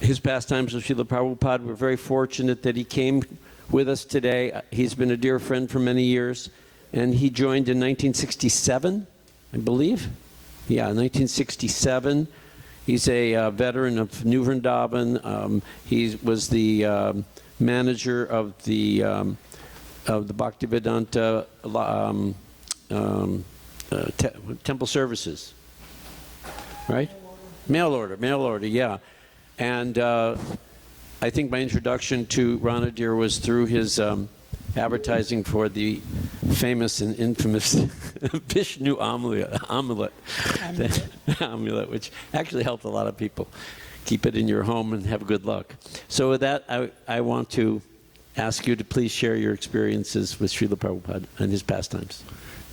his pastimes with Srila Prabhupada. We're very fortunate that he came with us today. He's been a dear friend for many years, and he joined in 1967, I believe. Yeah, 1967. He's a veteran of New Vrindavan. He was the manager of the Bhaktivedanta temple services, right? Mail order, yeah. And I think my introduction to Ranadhira was through his advertising for the famous and infamous Vishnu amulet, which actually helped a lot of people. Keep it in your home and have good luck. So with that, I want to ask you to please share your experiences with Srila Prabhupada and his pastimes.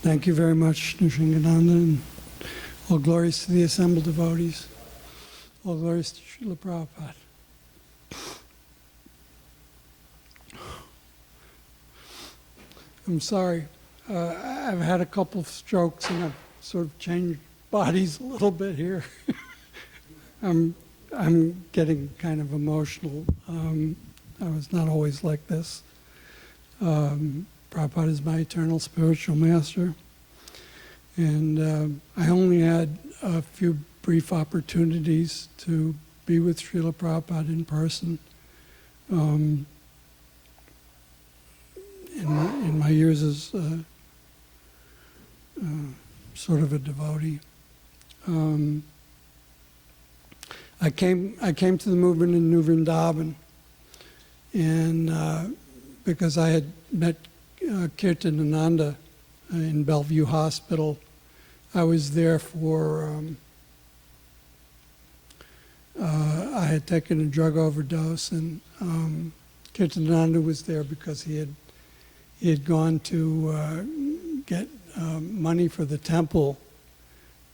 Thank you very much, Nrsingananda, and all glories to the assembled devotees. All glories to Srila Prabhupada. I'm sorry. I've had a couple of strokes and I've sort of changed bodies a little bit here. I'm getting kind of emotional. I was not always like this. Prabhupada is my eternal spiritual master. And I only had a few brief opportunities to be with Srila Prabhupada in person in my years as sort of a devotee. I came to the movement in New Vrindavan, and because I had met Kirtanananda in Bellevue Hospital, I was there for, I had taken a drug overdose, and Kirtanananda was there because he had gone to get money for the temple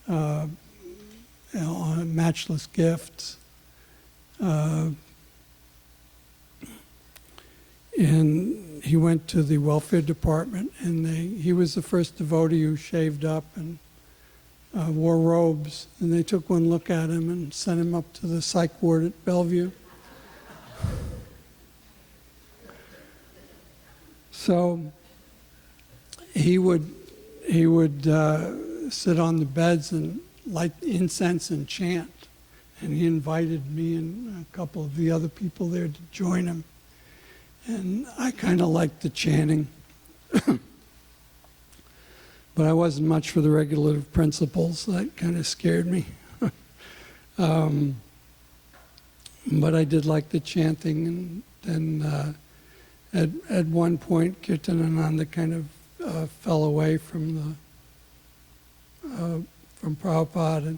on matchless gifts. And he went to the welfare department, and he was the first devotee who shaved up and wore robes. And they took one look at him and sent him up to the psych ward at Bellevue. So he would sit on the beds and light incense and chant. And he invited me and a couple of the other people there to join him. And I kind of liked the chanting. But I wasn't much for the regulative principles. That kind of scared me. But I did like the chanting. And then at one point, Kirtanananda kind of fell away from Prabhupada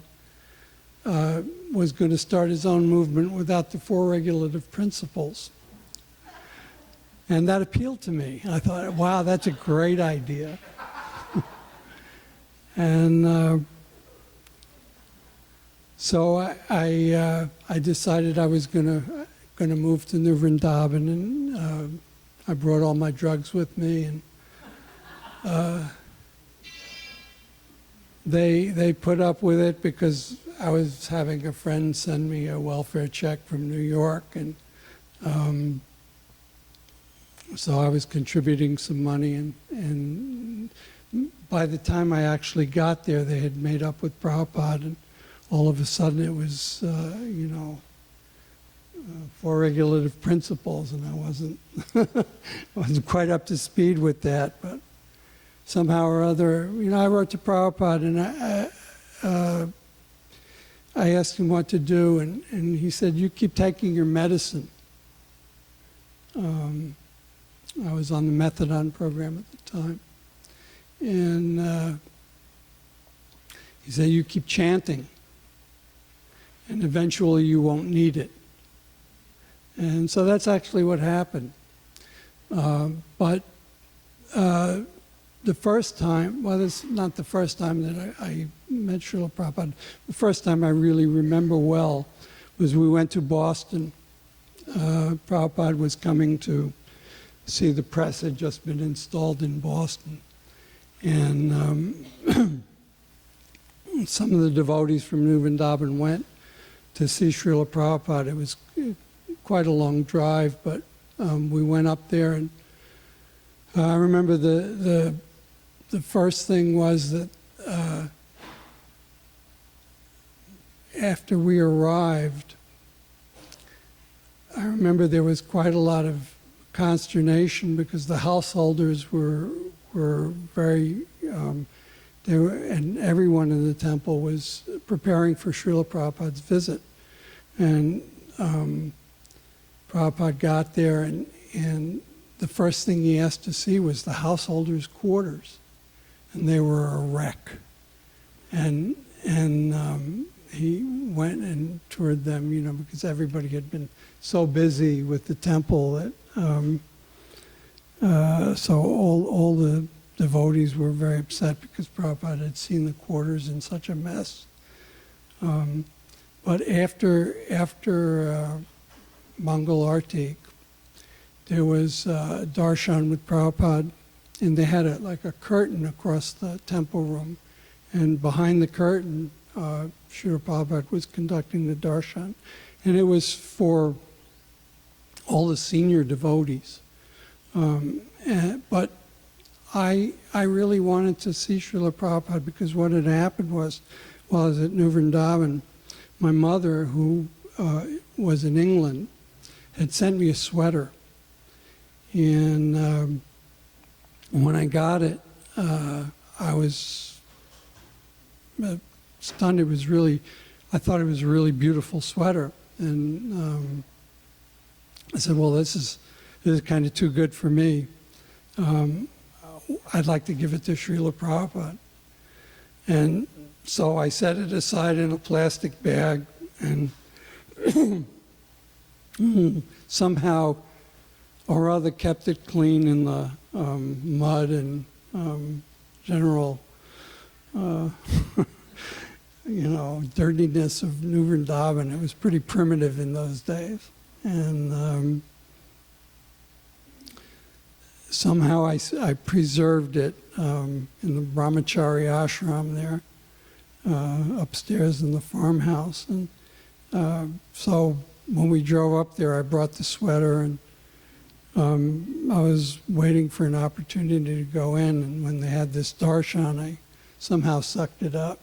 and was going to start his own movement without the four regulative principles. And that appealed to me. I thought, wow, that's a great idea. And so I decided I was going to move to New Vrindavan, and I brought all my drugs with me, and they put up with it because I was having a friend send me a welfare check from New York, and so I was contributing some money, and by the time I actually got there, they had made up with Prabhupada, and all of a sudden it was, four regulative principles, and I wasn't quite up to speed with that, but somehow or other, I wrote to Prabhupada, and I asked him what to do, and he said, you keep taking your medicine. I was on the methadone program at the time. And he said, you keep chanting, and eventually you won't need it. And so that's actually what happened. But the first time, well, it's not the first time that I met Srila Prabhupada. The first time I really remember well was we went to Boston. Prabhupada was coming to see the press had just been installed in Boston. And some of the devotees from New Vrindavan went to see Srila Prabhupada. It was quite a long drive, but we went up there, and I remember the first thing was that after we arrived, I remember there was quite a lot of consternation because the householders were very, and everyone in the temple was preparing for Srila Prabhupada's visit. And Prabhupada got there, and the first thing he asked to see was the householders' quarters, and they were a wreck. And he went and toured them, you know, because everybody had been so busy with the temple that so all the devotees were very upset because Prabhupada had seen the quarters in such a mess. But after Mangal Arti, there was darshan with Prabhupada, and they had like a curtain across the temple room, and behind the curtain, Srila Prabhupada was conducting the darshan, and it was for all the senior devotees. But I really wanted to see Srila Prabhupada because what had happened was, while I was at New Vrindavan, my mother, who was in England, had sent me a sweater. And when I got it, I was stunned. I thought it was a really beautiful sweater. And I said, well, this is kind of too good for me. I'd like to give it to Srila Prabhupada. And so I set it aside in a plastic bag, and somehow or other kept it clean in the mud and general, dirtiness of New Vrindavan. It was pretty primitive in those days. And somehow I preserved it in the brahmachari ashram there, upstairs in the farmhouse. And so when we drove up there, I brought the sweater, and I was waiting for an opportunity to go in, and when they had this darshan, I somehow sucked it up.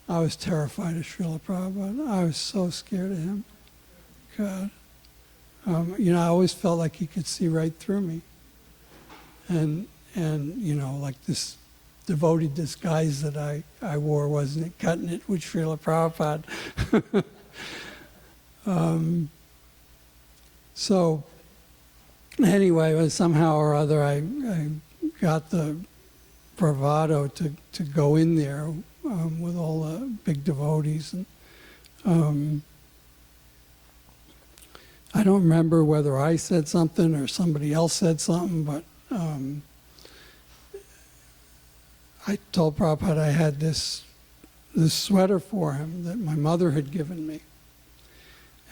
I was terrified of Srila Prabhupada. I was so scared of him. God. I always felt like he could see right through me. And like this devotee disguise that I wore wasn't cutting it with Srila Prabhupada. So anyway, somehow or other, I got the bravado to go in there with all the big devotees. And I don't remember whether I said something or somebody else said something, but I told Prabhupada I had this sweater for him that my mother had given me.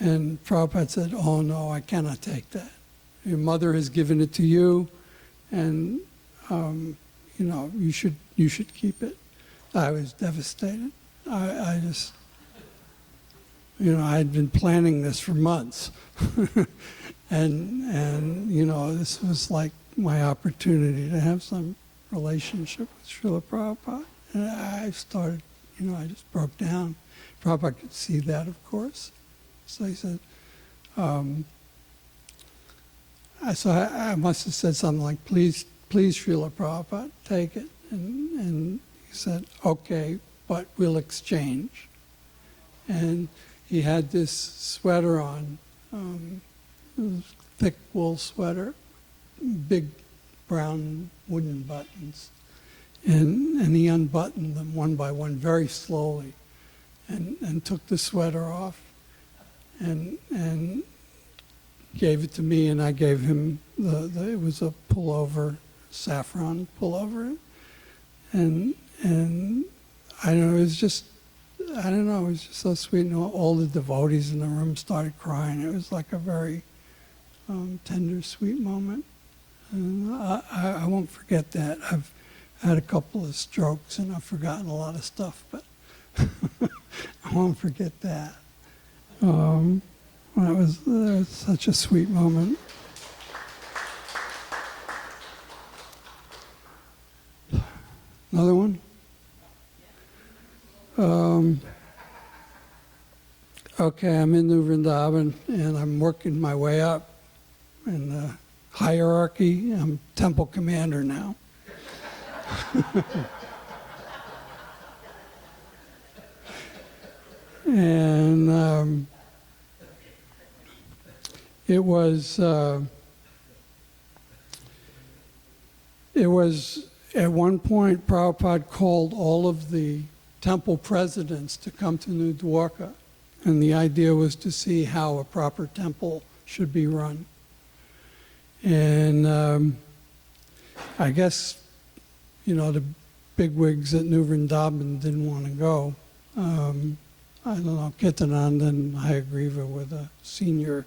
And Prabhupada said, oh no, I cannot take that. Your mother has given it to you, and you should keep it. I was devastated. I just, I had been planning this for months. and this was like my opportunity to have some relationship with Srila Prabhupada. And I started, I just broke down. Prabhupada could see that, of course. So he said, I must have said something like, please, Srila Prabhupada, take it. And he said, okay, but we'll exchange. And he had this sweater on, it was thick wool sweater, big brown wooden buttons. And he unbuttoned them one by one very slowly and took the sweater off and gave it to me, and I gave him it was a pullover, saffron pullover. And I don't know, it was just so sweet. And all the devotees in the room started crying. It was like a very tender, sweet moment. And I won't forget that. I've had a couple of strokes and I've forgotten a lot of stuff, but I won't forget that. That was such a sweet moment. Another one? Okay, I'm in New Vrindavan, and I'm working my way up in the hierarchy. I'm temple commander now. And it was at one point Prabhupada called all of the temple presidents to come to New Dwarka, and the idea was to see how a proper temple should be run. And I guess, the bigwigs at New Vrindavan didn't want to go. I don't know, Kirtananda and Hayagriva were the senior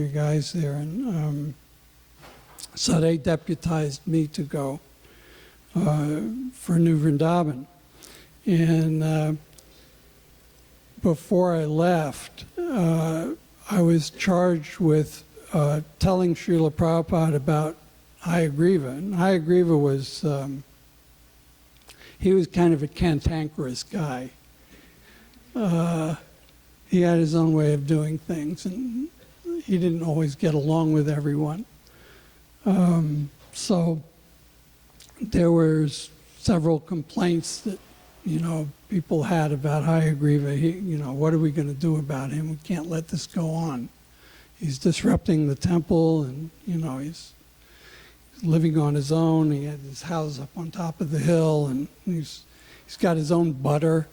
guys there, and so they deputized me to go for New Vrindavan. And before I left, I was charged with telling Srila Prabhupada about Hayagriva. And Hayagriva was, he was kind of a cantankerous guy. He had his own way of doing things, and he didn't always get along with everyone. So there were several complaints that, people had about Hayagriva. What are we going to do about him? We can't let this go on. He's disrupting the temple, and, he's living on his own. He had his house up on top of the hill, and he's got his own butter.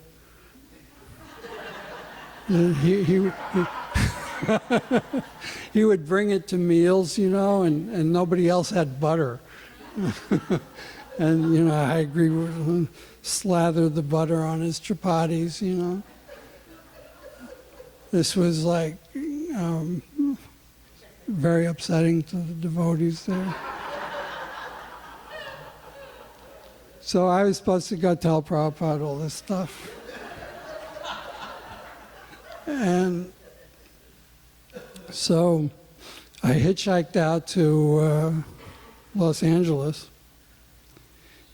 He would bring it to meals, and nobody else had butter. And, I agree with slather the butter on his chapatis, This was like very upsetting to the devotees there. So I was supposed to go tell Prabhupada all this stuff. And so I hitchhiked out to Los Angeles,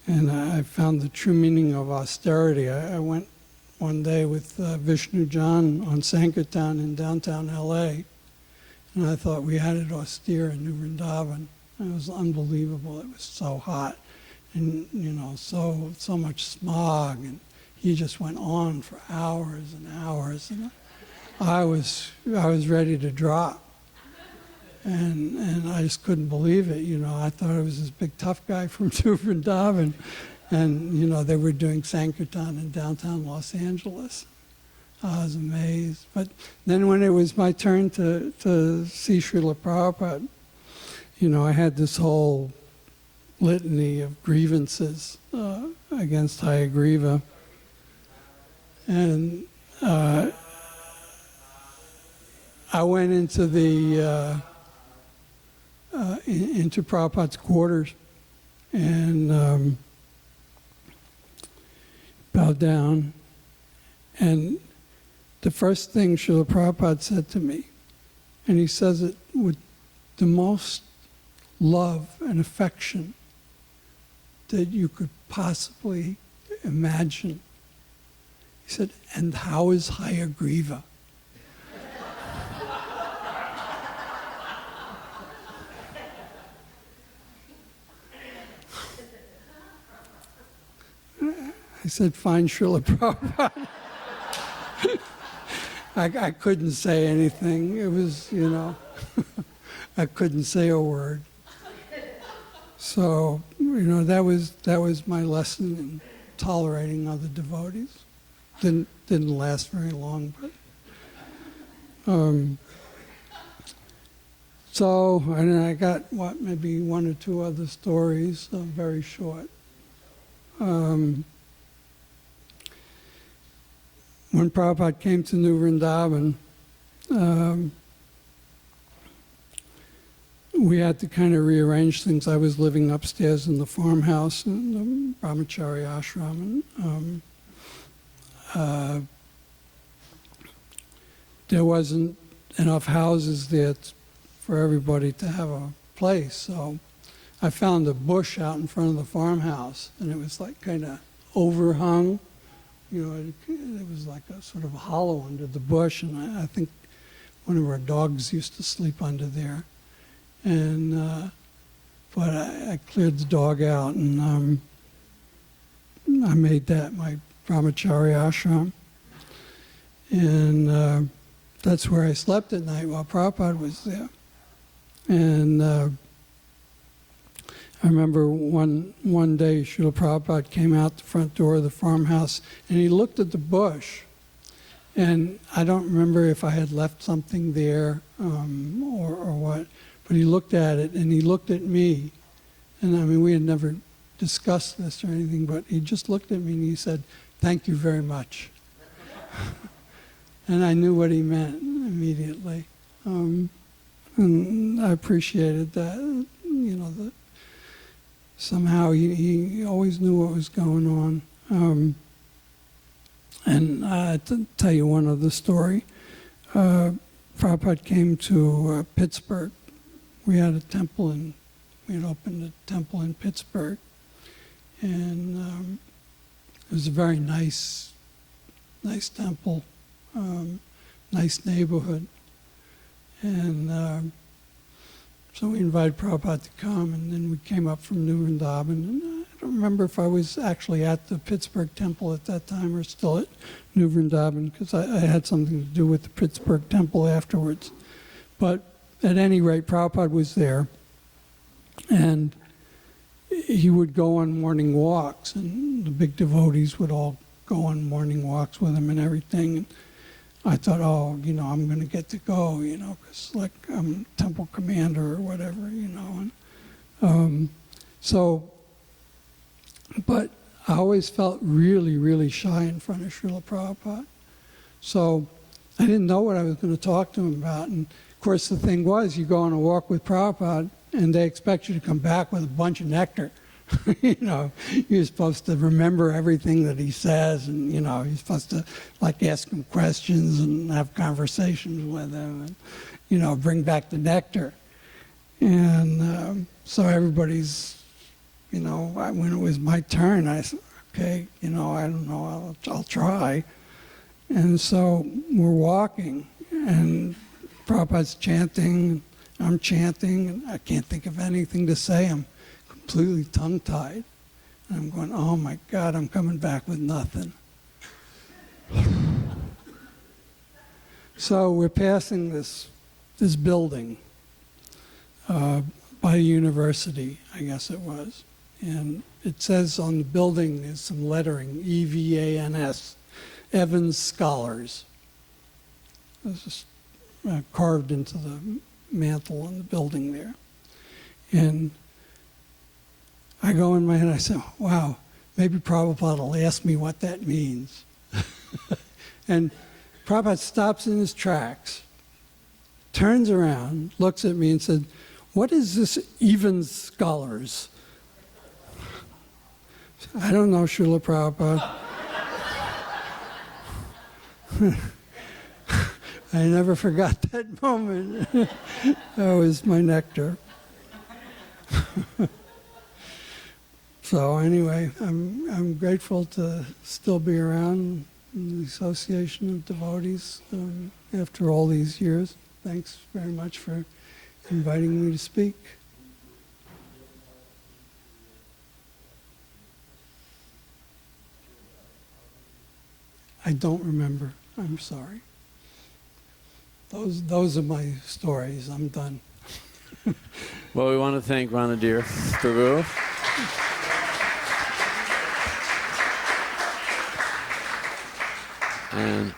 and I found the true meaning of austerity. I went one day with Vishnu John on Sankirtan in downtown LA, and I thought we had it austere in New Vrindavan. It was unbelievable. It was so hot, and so much smog, and he just went on for hours and hours, and I was ready to drop, and I just couldn't believe it. I thought it was this big tough guy from New Vrindavan, and they were doing Sankirtan in downtown Los Angeles. I was amazed. But then when it was my turn to see Srila Prabhupada, I had this whole litany of grievances against Hayagriva, and I went into into Prabhupada's quarters and bowed down. And the first thing Srila Prabhupada said to me, and he says it with the most love and affection that you could possibly imagine. He said, "And how is Hayagriva?" I said, "Fine, Srila Prabhupada." I couldn't say anything. It was, I couldn't say a word. So, that was my lesson in tolerating other devotees. Didn't last very long, but so, and I got maybe one or two other stories, very short. When Prabhupada came to New Vrindavan, we had to kind of rearrange things. I was living upstairs in the farmhouse in the brahmachari ashram. And, there wasn't enough houses there for everybody to have a place. So I found a bush out in front of the farmhouse, and it was like kind of overhung. You know, it was like a sort of hollow under the bush, and I think one of our dogs used to sleep under there. And but I cleared the dog out, and I made that my brahmachari ashram. And that's where I slept at night while Prabhupada was there. And I remember one day Srila Prabhupada came out the front door of the farmhouse, and he looked at the bush. And I don't remember if I had left something there or what, but he looked at it, and he looked at me. And I mean, we had never discussed this or anything, but he just looked at me and he said, "Thank you very much." And I knew what he meant immediately. And I appreciated that, you know, that somehow he always knew what was going on. And to tell you one other story, Prabhupada came to Pittsburgh. We had a temple we had opened a temple in Pittsburgh. And it was a very nice temple, nice neighborhood. And so we invited Prabhupada to come, and then we came up from New Vrindavan. And I don't remember if I was actually at the Pittsburgh temple at that time or still at New Vrindavan, because I had something to do with the Pittsburgh temple afterwards. But at any rate, Prabhupada was there, and he would go on morning walks, and the big devotees would all go on morning walks with him and everything. And I thought, oh, you know, I'm going to get to go, you know, because like I'm temple commander or whatever, you know. And but I always felt really, really shy in front of Srila Prabhupada. So I didn't know what I was going to talk to him about. And of course, the thing was, you go on a walk with Prabhupada, and they expect you to come back with a bunch of nectar. You know, you're supposed to remember everything that he says, and, you know, you're supposed to, like, ask him questions and have conversations with him and, you know, bring back the nectar. And so everybody's, you know, when it was my turn, I said, okay, you know, I don't know, I'll try. And so we're walking, and Prabhupada's chanting, I'm chanting, and I can't think of anything to say. I'm completely tongue-tied. And I'm going, oh my God, I'm coming back with nothing. So we're passing this building by the university, I guess it was. And it says on the building, there's some lettering, EVANS, Evans Scholars. This is carved into the mantle on the building there. And I go in my head, I say, wow, maybe Prabhupada will ask me what that means. And Prabhupada stops in his tracks, turns around, looks at me and said, what is this Evans Scholars? I don't know, Srila Prabhupada. I never forgot that moment. That was my nectar. So anyway, I'm grateful to still be around in the Association of Devotees after all these years. Thanks very much for inviting me to speak. I don't remember. I'm sorry. Those are my stories. I'm done. Well, we want to thank Ranadhira, Prabhu. And